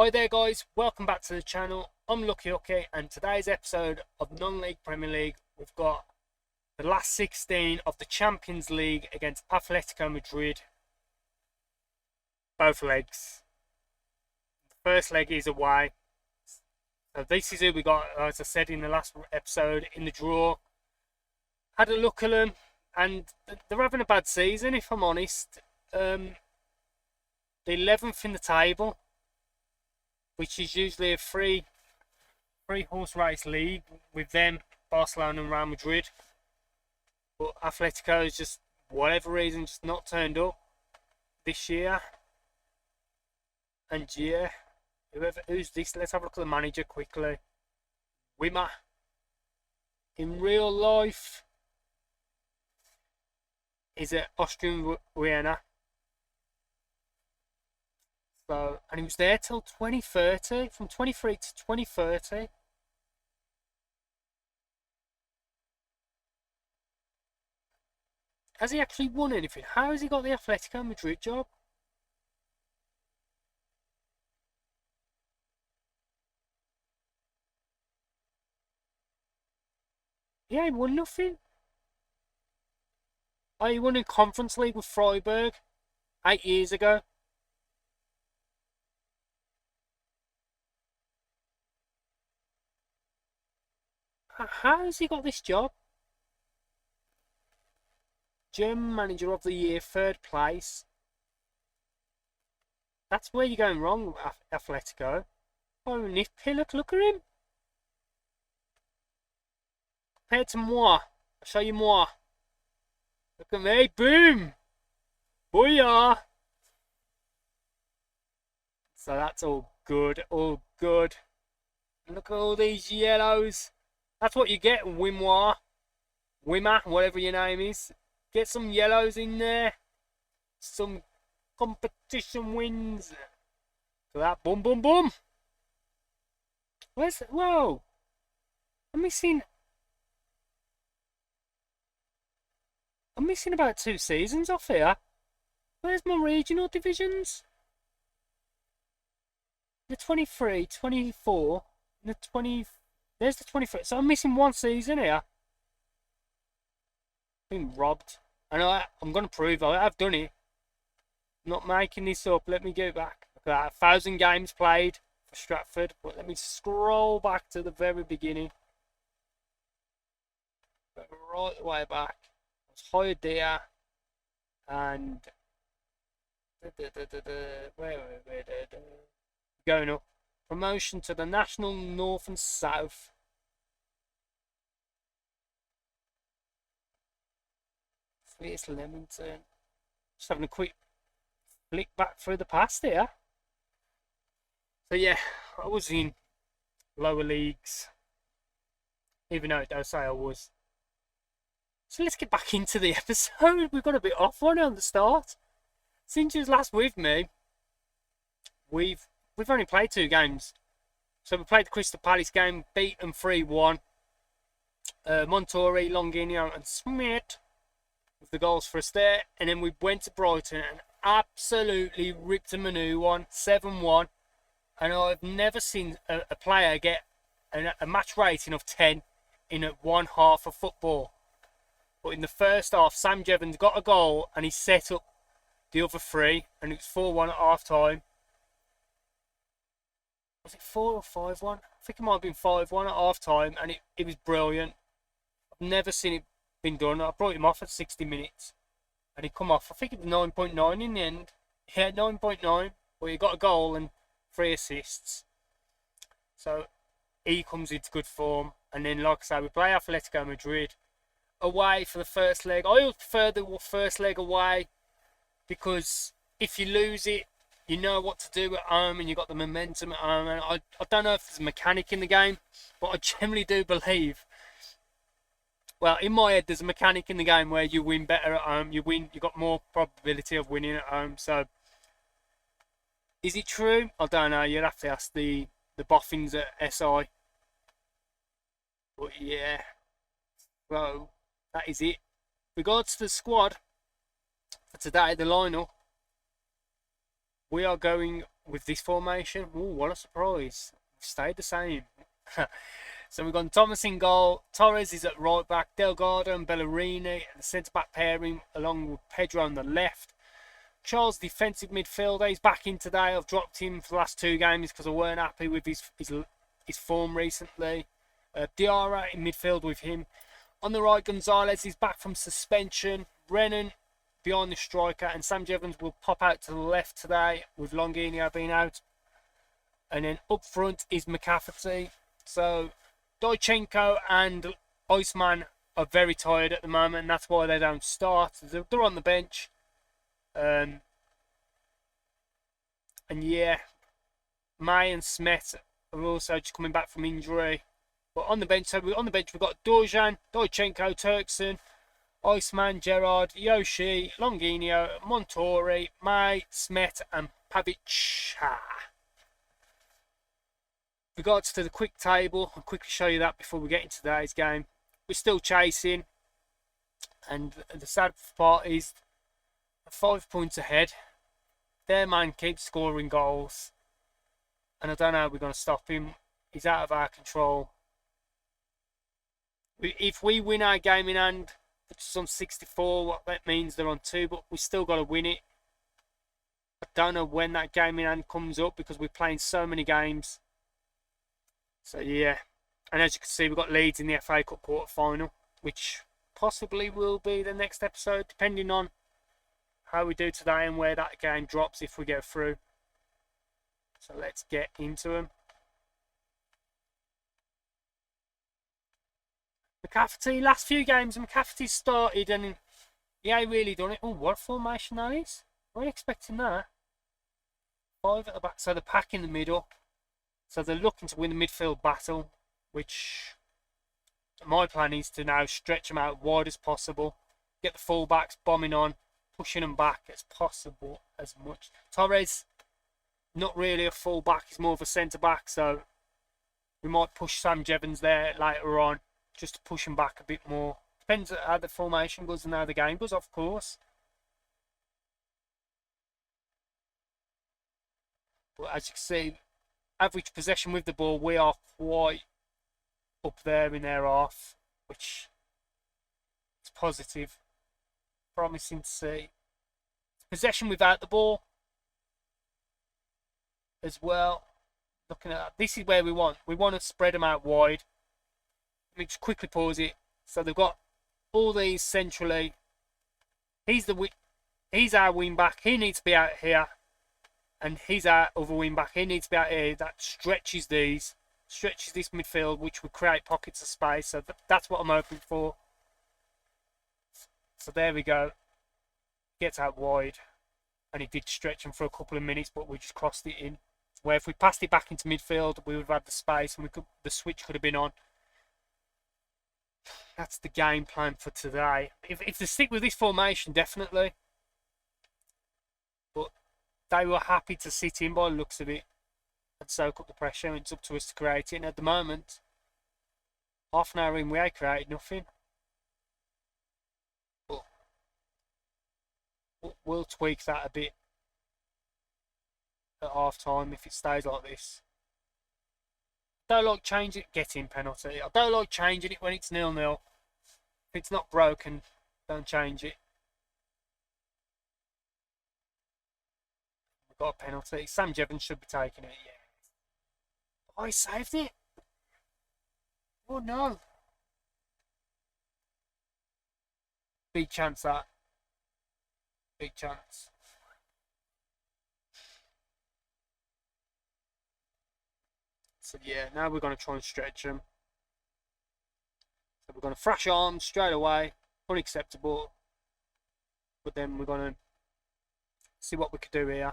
Hi there guys, welcome back to the channel. I'm Hookey, and today's episode of Non-League Premier League, we've got the last 16 of the Champions League against Atletico Madrid. Both legs. The first leg is away. So this is who we got, as I said in the last episode, in the draw. Had a look at them, and they're having a bad season, if I'm honest. The 11th in the table, which is usually a three horse race league with them, Barcelona and Real Madrid. But Atletico is just, whatever reason, just not turned up this year. And yeah, who's this? Let's have a look at the manager quickly. Wimmer. In real life, he's an Austrian Vienna. So, and he was there till 2030, from 23 to 2030. Has he actually won anything? How has he got the Atletico Madrid job? Yeah, he won nothing. Oh, he won in Conference League with Freiburg 8 years ago. How has he got this job? German Manager of the Year, 3rd place. That's where you're going wrong, Atletico. Oh, Nick Pillock, look at him. Compared to moi. I'll show you moi. Look at me, boom! Booyah! So that's all good, all good. Look at all these yellows. That's what you get, Wimmer, whatever your name is. Get some yellows in there. Some competition wins. So that, boom, boom, boom. Where's, whoa. I'm missing about 2 seasons off here. Where's my regional divisions? The 23, 24, the 20... There's the 23. So I'm missing 1 season here. Been robbed. And I'm going to prove I've done it. I'm not making this up. Let me go back. Look at that. 1,000 games played for Stratford. But let me scroll back to the very beginning. Right the way back. I was hired there. And... Going up. Promotion to the National North and South. It's Leamington. Just having a quick flick back through the past here. So yeah, I was in lower leagues, even though it does say I was. So let's get back into the episode. We've got a bit off on the start. Since you was last with me, we've only played 2 games. So we played the Crystal Palace game, beat them 3-1. Montori, Longinho and Smith with the goals for us there. And then we went to Brighton and absolutely ripped them a new one, 7-1. And I've never seen a player get a match rating of 10 in one half of football. But in the first half, Sam Jevons got a goal and he set up the other 3. And it was 4-1 at half time. Was it 4 or 5-1? I think it might have been 5-1 at half time, and it was brilliant. I've never seen it been done. I brought him off at 60 minutes, and he come off. I think it was 9.9 in the end. Yeah, 9.9. But he got a goal and 3 assists. So he comes into good form. And then, like I say, we play Atletico Madrid away for the first leg. I always prefer the first leg away because if you lose it, you know what to do at home and you got the momentum at home. And I don't know if there's a mechanic in the game, but I generally do believe, well, in my head, there's a mechanic in the game where you win better at home. You got more probability of winning at home. So, is it true? I don't know. You'd have to ask the boffins at SI. But yeah, well, that is it. Regards to the squad for today, the lineup. We are going with this formation. Ooh, what a surprise. We've stayed the same. So we've got Thomas in goal. Torres is at right back. Delgado and Bellerini at the centre-back pairing, along with Pedro on the left. Charles, defensive midfielder. He's back in today. I've dropped him for the last 2 games because I weren't happy with his form recently. Diarra in midfield with him. On the right, Gonzalez is back from suspension. Brennan behind the striker, and Sam Jevons will pop out to the left today with Longinho being out. And then up front is McCafferty. So Dojchenko and Iceman are very tired at the moment, and that's why they don't start. They're on the bench. And yeah, May and Smet are also just coming back from injury. But on the bench, we've got Dorjan, Dojchenko, Turkson, Iceman, Gerard, Yoshi, Longinho, Montori, May, Smet, and Pavic. With regards to the quick table, I'll quickly show you that before we get into today's game. We're still chasing, and the sad part is 5 points ahead. Their man keeps scoring goals, and I don't know how we're going to stop him. He's out of our control. If we win our game in hand, which is on 64, what that means they're on 2, but we still got to win it. I don't know when that game in hand comes up because we're playing so many games. So yeah, and as you can see, we've got Leeds in the FA Cup quarter-final, which possibly will be the next episode, depending on how we do today and where that game drops if we go through. So let's get into them. McCafferty, last few games, McCafferty started and he ain't really done it. Oh, what formation that is? I wasn't expecting that. 5 at the back, so the pack in the middle. So they're looking to win the midfield battle, which my plan is to now stretch them out wide as possible. Get the fullbacks bombing on, pushing them back as possible as much. Torres, not really a fullback, he's more of a centre-back, so we might push Sam Jevons there later on, just to push him back a bit more. Depends how the formation goes and how the game goes, of course. But as you can see, average possession with the ball, we are quite up there in their half, which is positive. Promising to see. Possession without the ball as well. Looking at that, this is where we want to spread them out wide. Let me just quickly pause it. So they've got all these centrally. He's our wing back. He needs to be out here. And he's our other wing back. He needs to be out here. That stretches this midfield, which would create pockets of space. So that's what I'm hoping for. So there we go. Gets out wide. And he did stretch him for a couple of minutes, but we just crossed it in. Where if we passed it back into midfield, we would have had the space and the switch could have been on. That's the game plan for today. If they stick with this formation, definitely. But they were happy to sit in by the looks of it and soak up the pressure. It's up to us to create it. And at the moment, half an hour in, we ain't created nothing. But we'll tweak that a bit at half time if it stays like this. I don't like changing it, getting penalty. I don't like changing it when it's 0-0. If it's not broken, don't change it. We've got a penalty. Sam Jevons should be taking it, yeah. Oh, he saved it. Oh no. Big chance that. Big chance. So yeah, now we're going to try and stretch them. So we're going to thrash arms straight away. Unacceptable. But then we're going to see what we could do here.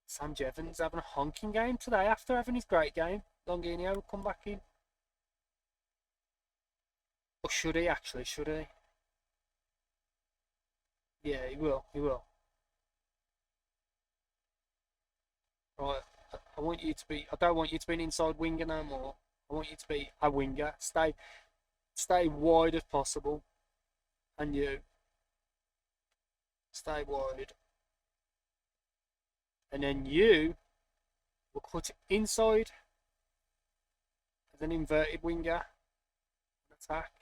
Sam Jevons having a honking game today after having his great game. Longinho will come back in. Or should he actually? Should he? Yeah, he will. He will. Right, I want you to be. I don't want you to be an inside winger no more. I want you to be a winger. Stay wide as possible, and you stay wide. and then you will cut inside as an inverted winger. Attack.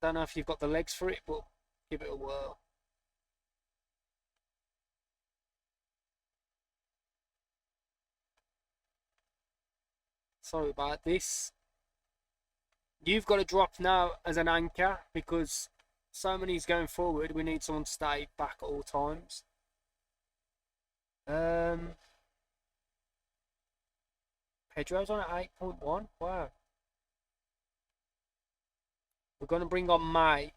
Don't know if you've got the legs for it, but give it a whirl. Sorry about this. You've got to drop now as an anchor because so many's going forward. We need someone to stay back at all times. Pedro's on at 8.1. Wow. We're going to bring on May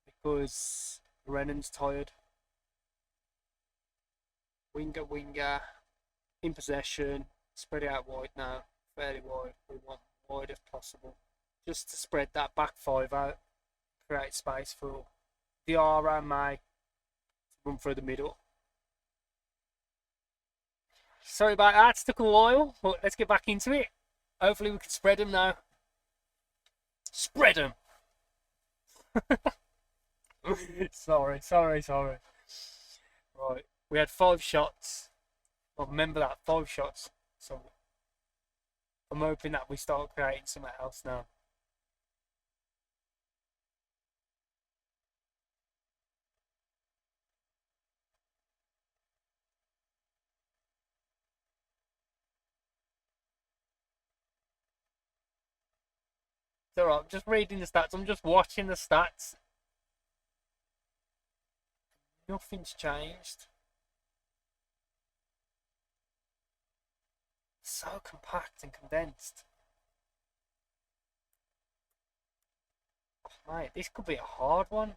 because Rennan's tired. Winger. In possession. Spread it out wide now. Fairly wide. We want wide if possible. Just to spread that back five out. Create space for Diarra and May to run through the middle. Sorry about that, it took a while, but let's get back into it. Hopefully we can spread them now. Spread them! Sorry. Right, we had 5 shots. Well, remember that, 5 shots. So I'm hoping that we start creating something else now. It's alright, I'm just reading the stats, I'm just watching the stats. Nothing's changed. So compact and condensed. Oh, mate, this could be a hard one.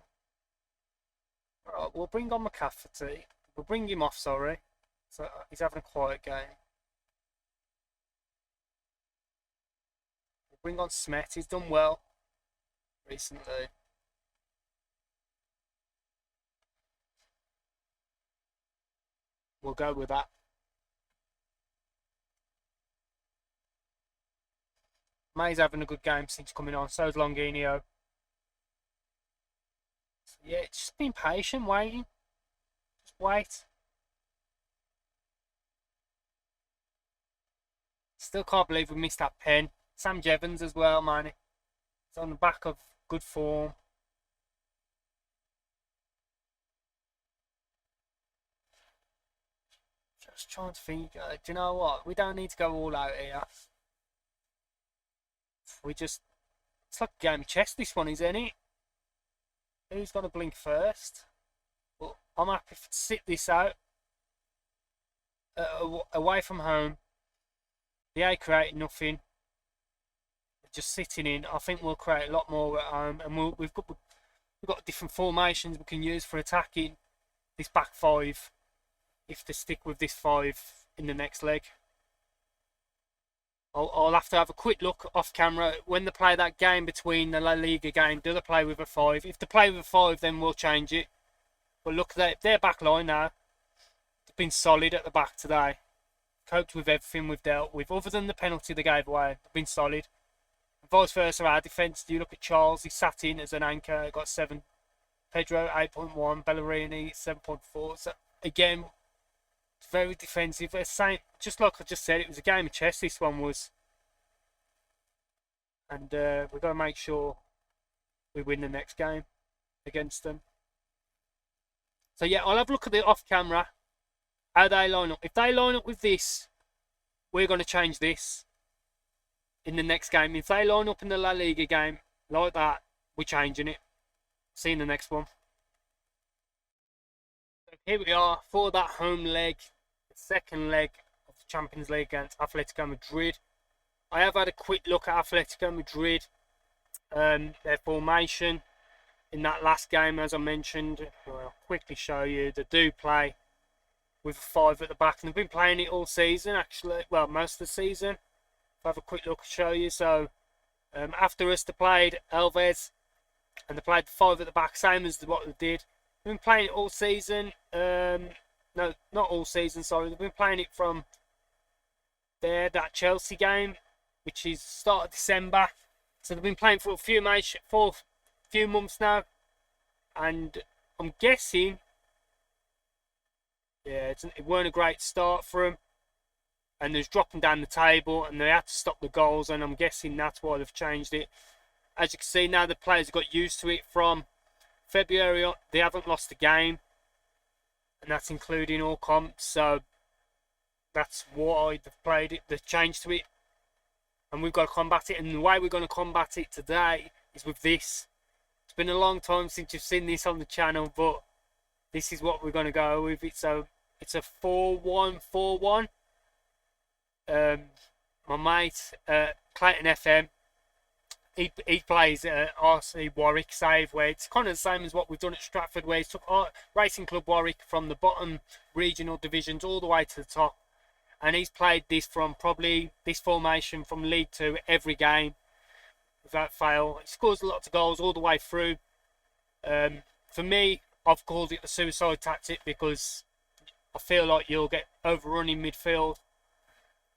Alright, we'll bring on McCafferty. We'll bring him off, sorry. So he's having a quiet game. We'll bring on Smet, he's done well recently. We'll go with that. May's having a good game since coming on, so's Longinio. So yeah, just being patient, waiting. Just wait. Still can't believe we missed that pen. Sam Jevons as well, man. He's on the back of good form. Just trying to think, do you know what? We don't need to go all out here. It's like a game of chess, this one, isn't it? Who's going to blink first? But I'm happy to sit this out. Away from home. The A created nothing. Just sitting in. I think we'll create a lot more at home. And we've got different formations we can use for attacking this back 5. If they stick with this 5 in the next leg. I'll have to have a quick look off camera when they play that game between the La Liga game. Do they play with a 5? If they play with a 5, then we'll change it. But look, their back line now. They've been solid at the back today. Coped with everything we've dealt with, other than the penalty they gave away. They've been solid. Vice versa, our defence. Do you look at Charles? He sat in as an anchor. Got 7. Pedro 8.1. Bellerini 7.4. So again, very defensive. Same, just like I just said, it was a game of chess. This one was, and we've got to make sure we win the next game against them. So yeah, I'll have a look at the off camera how they line up. If they line up with this, we're going to change this in the next game. If they line up in the La Liga game like that, we're changing it. See you in the next one. Here we are for that home leg, the second leg of the Champions League against Atletico Madrid. I have had a quick look at Atletico Madrid, their formation in that last game, as I mentioned. I'll quickly show you. They do play with a 5 at the back, and they've been playing it all season, actually. Well, most of the season. I'll have a quick look and show you. So, after us, they played Alves, and they played the 5 at the back, same as what they did. They've been playing it all season. No, not all season, sorry. They've been playing it from that Chelsea game, which is start of December. So they've been playing for a few months now. And I'm guessing, Yeah, it weren't a great start for them. And there's dropping down the table, and they had to stop the goals, and I'm guessing that's why they've changed it. As you can see now, the players have got used to it. From February on, they haven't lost a game, and that's including all comps, so that's why they've played it. They've changed to it, and we've got to combat it, and the way we're going to combat it today is with this. It's been a long time since you've seen this on the channel, but this is what we're going to go with. It's a 4-1-4-1. My mate Clayton FM, he plays RC Warwick Save, where it's kind of the same as what we've done at Stratford, where he's took Racing Club Warwick from the bottom regional divisions all the way to the top, and he's played this from probably this formation from League 2 every game without fail. He scores lots of goals all the way through. For me, I've called it the suicide tactic because I feel like you'll get overrun in midfield,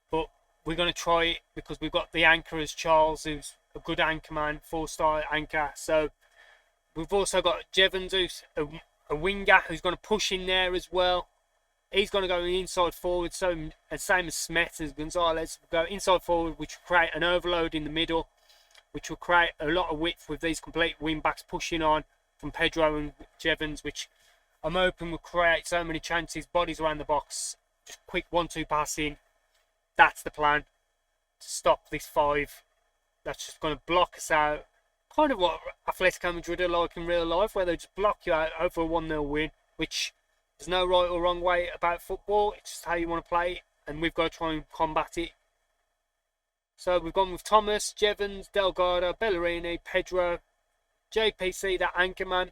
but we're going to try it because we've got the anchor as Charles, who's a good anchor man, 4-star anchor. So we've also got Jevons, who's a winger, who's going to push in there as well. He's going to go inside forward, so same as Smet and Gonzalez. We'll go inside forward, which will create an overload in the middle, which will create a lot of width with these complete wing backs pushing on from Pedro and Jevons, which I'm hoping will create so many chances, bodies around the box, just quick 1-2 pass in. That's the plan, to stop this 5. That's just going to block us out. Kind of what Atletico Madrid are like in real life, where they just block you out over a 1-0 win, which there's no right or wrong way about football. It's just how you want to play it, and we've got to try and combat it. So we've gone with Thomas, Jevons, Delgado, Bellerini, Pedro, JPC, that anchor man,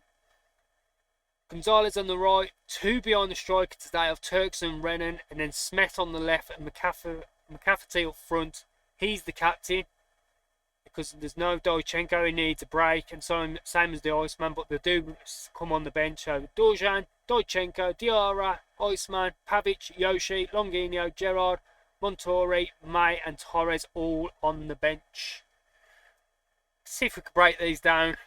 Gonzalez on the right, 2 behind the striker today of Turks and Renan, and then Smet on the left and McCafferty up front. He's the captain because there's no Dojchenko. He needs a break, and so same as the Iceman, but they do come on the bench. So Dorjan, Dojchenko, Diarra, Iceman, Pavic, Yoshi, Longino, Gerard, Montori, May and Torres all on the bench. See if we could break these down.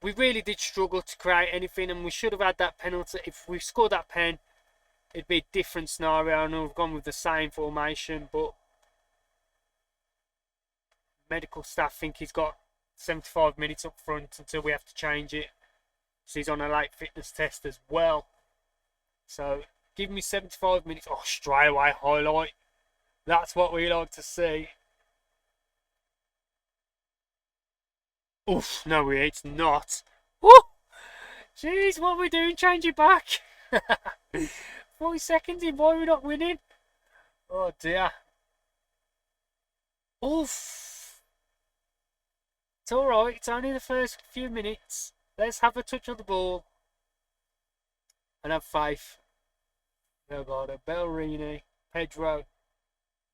We really did struggle to create anything, and we should have had that penalty. If we scored that pen, it'd be a different scenario, and we've gone with the same formation, but medical staff think he's got 75 minutes up front until we have to change it. So he's on a late fitness test as well. So give me 75 minutes. Oh, straight away highlight. That's what we like to see. Oof, no, it's not. Woo! Jeez, what are we doing? Change it back. 40 seconds in, why are we not winning? Oh dear. Oof. It's alright, it's only the first few minutes. Let's have a touch of the ball. And have faith. Delgado, Bellerini, Pedro.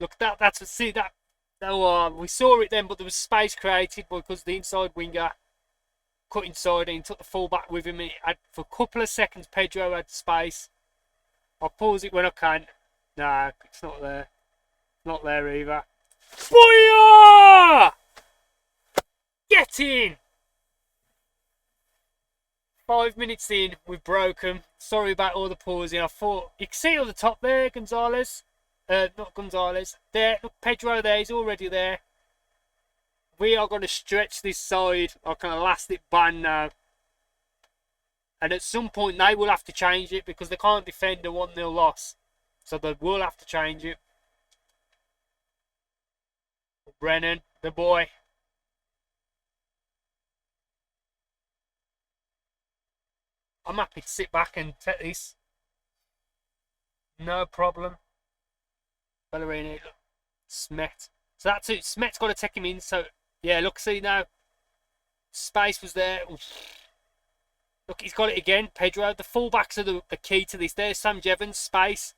Look, see that. No, we saw it then, but there was space created because the inside winger cut inside and he took the fullback with him. For a couple of seconds, Pedro had space. I'll pause it when I can. Nah, it's not there. Not there either. Booyah! Get in! 5 minutes in, we've broken. Sorry about all the pausing. I thought you can see on the top there, Gonzalez. Not Gonzalez. There, look, Pedro there, he's already there. We are going to stretch this side like an elastic band now. And at some point they will have to change it because they can't defend a 1-0 loss. So they will have to change it. Brennan, the boy. I'm happy to sit back and take this. No problem. Bellerini, look. Smet. So that's it. Smet's got to take him in. So, yeah, look, see now. Space was there. Oof. Look, he's got it again. Pedro, the fullbacks are the key to this. There's Sam Jevons, space.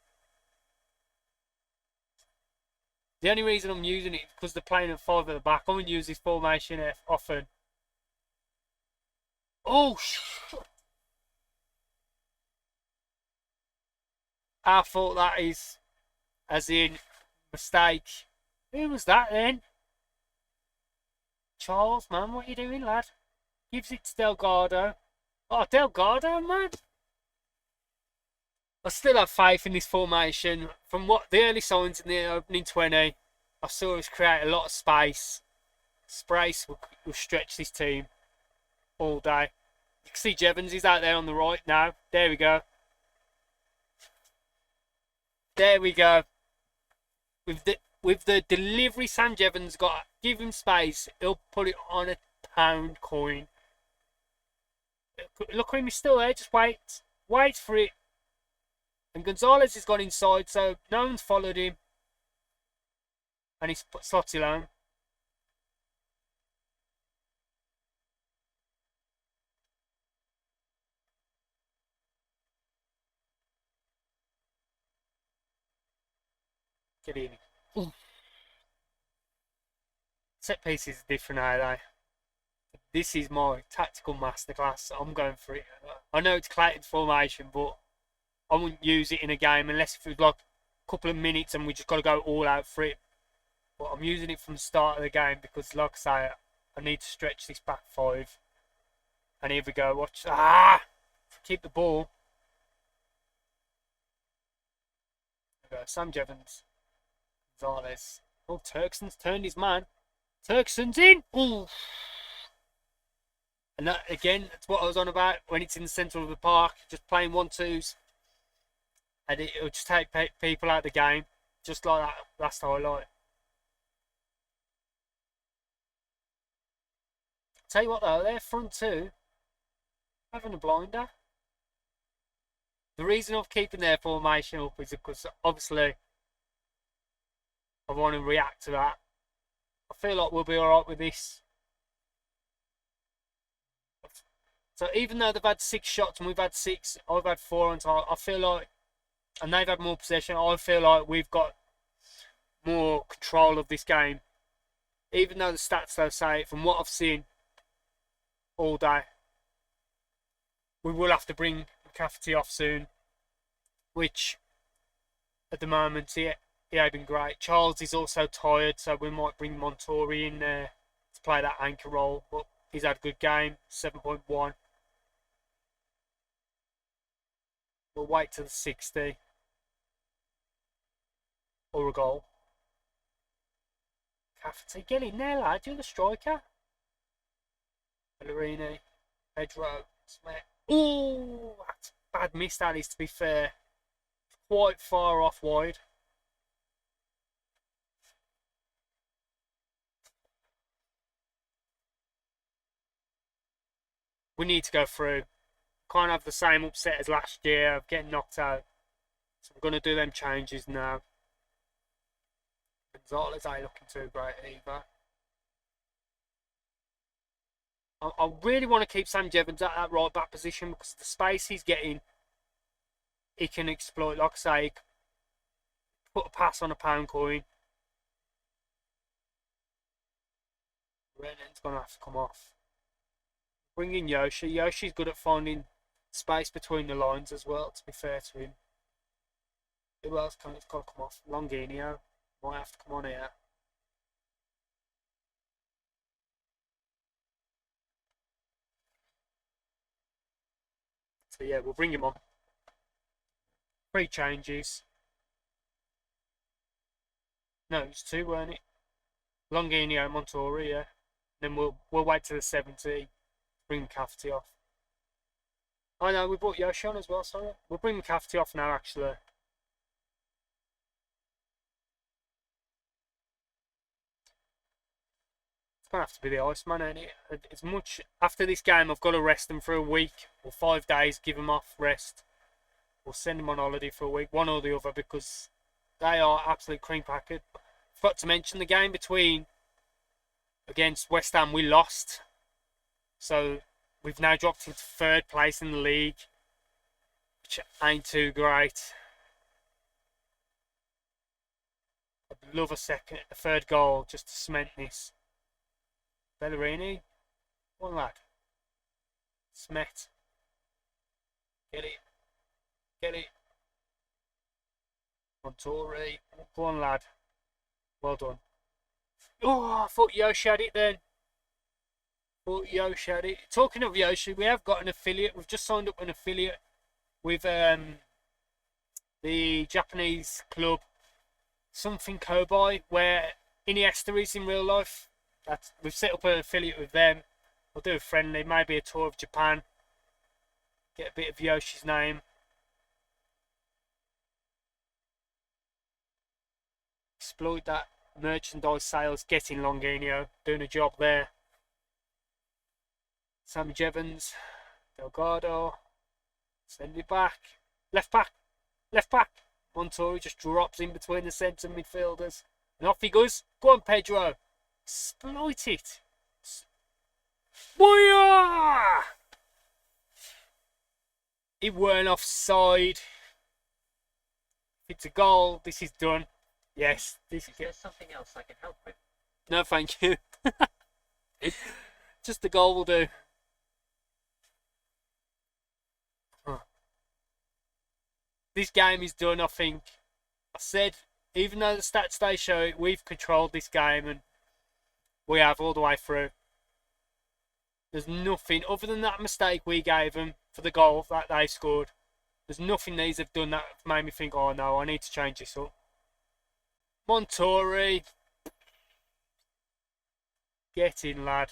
The only reason I'm using it is because they're playing at 5 at the back. I won't use this formation often. Oh, shit. I thought that is, as in, mistake. Who was that then? Charles, man, what are you doing, lad? Gives it to Delgado. Oh, Delgado, man. I still have faith in this formation. From what the early signs in the opening 20, I saw us create a lot of space. Sprace will stretch this team all day. You can see Jevons is out there on the right now. There we go. There we go. With the delivery Sam Jevons got, give him space. He'll put it on a pound coin. Look at him, he's still there. Just wait. Wait for it. And Gonzalez has gone inside, so no one's followed him. And he's slots it home. Get in. Ooh. Set pieces are different, are they? This is my tactical masterclass. I'm going for it. I know it's Clayton formation, but I wouldn't use it in a game unless if it was like a couple of minutes and we just got to go all out for it. But I'm using it from the start of the game because, like I say, I need to stretch this back five. And here we go. Watch. Keep the ball. There we go. Sam Jevons. Gonzalez. Oh, Turkson's turned his man. Turkson's in. Ooh. And that, again, that's what I was on about when it's in the centre of the park. Just playing 1-2s. And it'll just take people out of the game. Just like that last highlight. Tell you what though, their front two having a blinder. The reason of keeping their formation up is because obviously I want to react to that. I feel like we'll be alright with this. So even though they've had 6 shots and we've had 6, I've had 4 on time, I feel like, and they've had more possession, I feel like we've got more control of this game. Even though the stats though say, from what I've seen all day, we will have to bring McCafferty off soon, which at the moment he ain't been great. Charles is also tired, so we might bring Montori in there to play that anchor role, but he's had a good game, 7.1. We'll wait till the 60 or a goal. Cafferty, get in there, lad. You're the striker. Bellerini, Pedro, Smith. Ooh, that's a bad miss, that is, to be fair. Quite far off wide. We need to go through. Can't have the same upset as last year of getting knocked out. So we're going to do them changes now. Gonzalez ain't looking too great either. I really want to keep Sam Jevons at that right back position because the space he's getting, he can exploit. Like I say, put a pass on a pound coin. Rennan's going to have to come off. Bring in Yoshi. Yoshi's good at finding space between the lines as well, to be fair to him. Who else can it's got to come off? Longinio might have to come on here. So yeah, we'll bring him on. 3 changes. No, it's 2, weren't it? Longinio, Montori, yeah. Then we'll wait till the 70. Bring McCafferty off. Oh no, we brought Yoshi on as well, sorry. We'll bring McCafferty off now, actually. It's going to have to be the Iceman, ain't it? As much, after this game, I've got to rest them for a week or 5 days, give them off, rest. We'll send them on holiday for a week, one or the other, because they are absolute cream packet. Forgot to mention the game against West Ham, we lost. So we've now dropped into 3rd place in the league, which ain't too great. I'd love a 3rd goal just to cement this. Bellerini, one lad. Smet, get it. Montori, go on, lad. Well done. Oh, I thought Yoshi had it then. Yoshi had it. Talking of Yoshi, we have got an affiliate. We've just signed up an affiliate with the Japanese club, something Kobai, where Iniesta is in real life. We've set up an affiliate with them. We'll do a friendly, maybe a tour of Japan. Get a bit of Yoshi's name. Exploit that merchandise sales, getting Longino, doing a job there. Sammy Jevons, Delgado, send it back. Left back. Montori just drops in between the centre midfielders. And off he goes. Go on, Pedro. Exploit it. Booyah! It weren't offside. If it's a goal, this is done. Yes. Is there something else I can help with? No, thank you. Just the goal will do. This game is done, I think. I said, even though the stats they show it, we've controlled this game, and we have all the way through. There's nothing, other than that mistake we gave them for the goal that they scored, there's nothing these have done that made me think, oh no, I need to change this up. Montori. Get in, lad.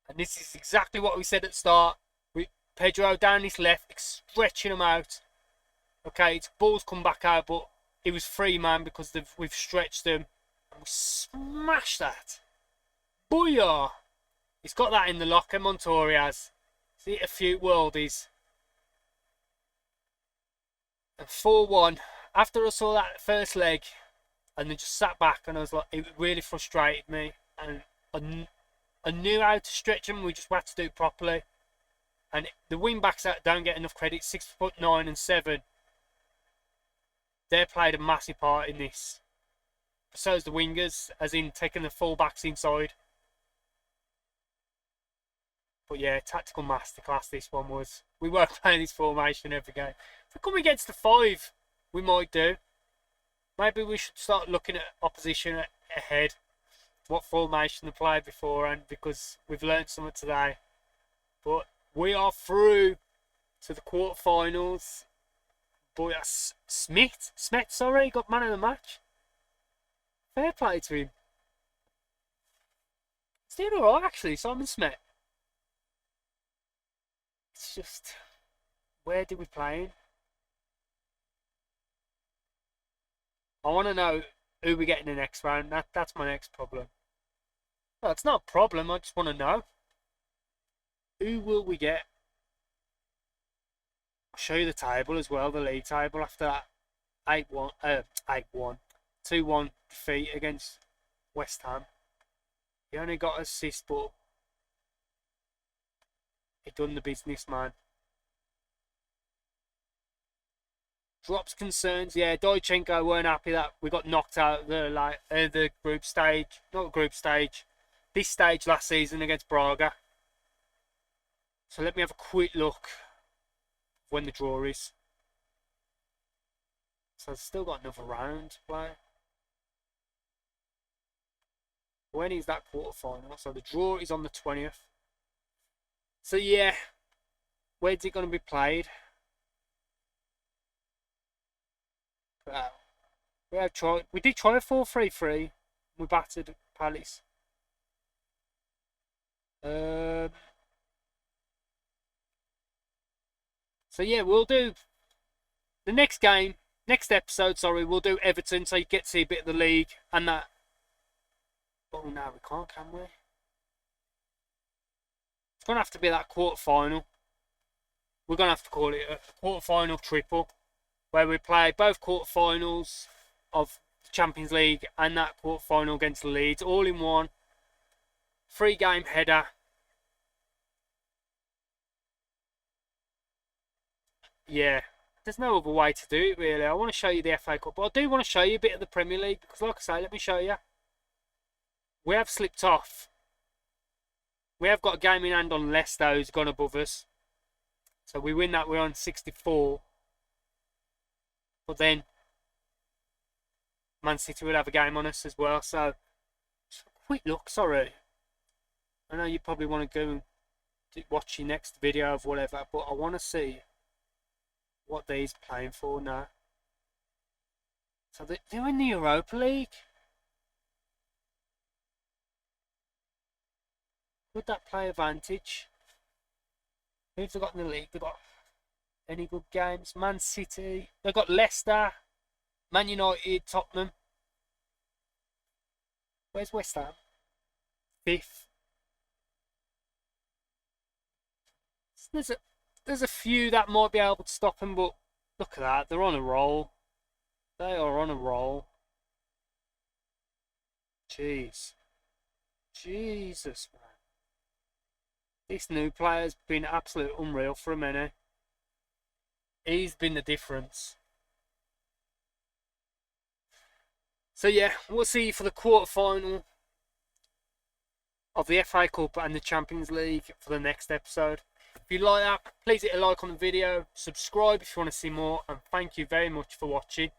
And this is exactly what we said at the start. Pedro down his left, stretching him out. Okay, its ball's come back out, but it was free, man, because we've stretched them. And we smashed that. Booyah! He's got that in the locker, Montori has. He's hit a few worldies. And 4-1. After I saw that first leg, and then just sat back, and I was like, it really frustrated me. And I knew how to stretch them, we just had to do it properly. And the wing backs that don't get enough credit, 6'9" and 7. They played a massive part in this. So as the wingers, as in taking the full-backs inside. But yeah, tactical masterclass this one was. We were playing this formation every game. If we come against the 5, we might do. Maybe we should start looking at opposition ahead. What formation they played beforehand, because we've learned something today. But we are through to the quarterfinals. Boy, that's Smith, sorry, got man of the match. Fair play to him. He's doing alright, actually, Simon Smith. It's just, where did we play him? I want to know who we get in the next round. That's my next problem. Well, it's not a problem, I just want to know. Who will we get? I'll show you the table as well, the league table after that 2-1 defeat against West Ham. He only got assist, but he done the business, man. Drops concerns, yeah. Deutschenko weren't happy that we got knocked out of the group stage, not group stage, this stage last season against Braga. So let me have a quick look when the draw is. So I've still got another round to play. When is that quarterfinal? So the draw is on the 20th. So yeah, where's it going to be played? We did try a 4-3-3. We battered Palace. So yeah, we'll do the next episode, sorry, we'll do Everton, so you get to see a bit of the league and that. Oh no, we can't, can we? It's going to have to be that quarter-final. We're going to have to call it a quarter-final triple, where we play both quarter-finals of the Champions League and that quarter-final against Leeds, all in one. 3-game header. Yeah, there's no other way to do it, really. I want to show you the FA Cup, but I do want to show you a bit of the Premier League, because like I say, let me show you. We have slipped off. We have got a game in hand on Leicester, who's gone above us. So we win that, we're on 64. But then Man City will have a game on us as well. So just a quick look, sorry. I know you probably want to go and watch your next video of whatever, but I want to see what they's playing for now. So they're in the Europa League. Would that play advantage? Who've they got in the league? They've got any good games? Man City. They've got Leicester, Man United, Tottenham. Where's West Ham? 5th. There's a few that might be able to stop them, but look at that. They're on a roll. They are on a roll. Jeez. Jesus, man. This new player's been absolutely unreal for a minute. He's been the difference. So yeah, we'll see you for the quarter-final of the FA Cup and the Champions League for the next episode. If you like that, please hit a like on the video, subscribe if you want to see more, and thank you very much for watching.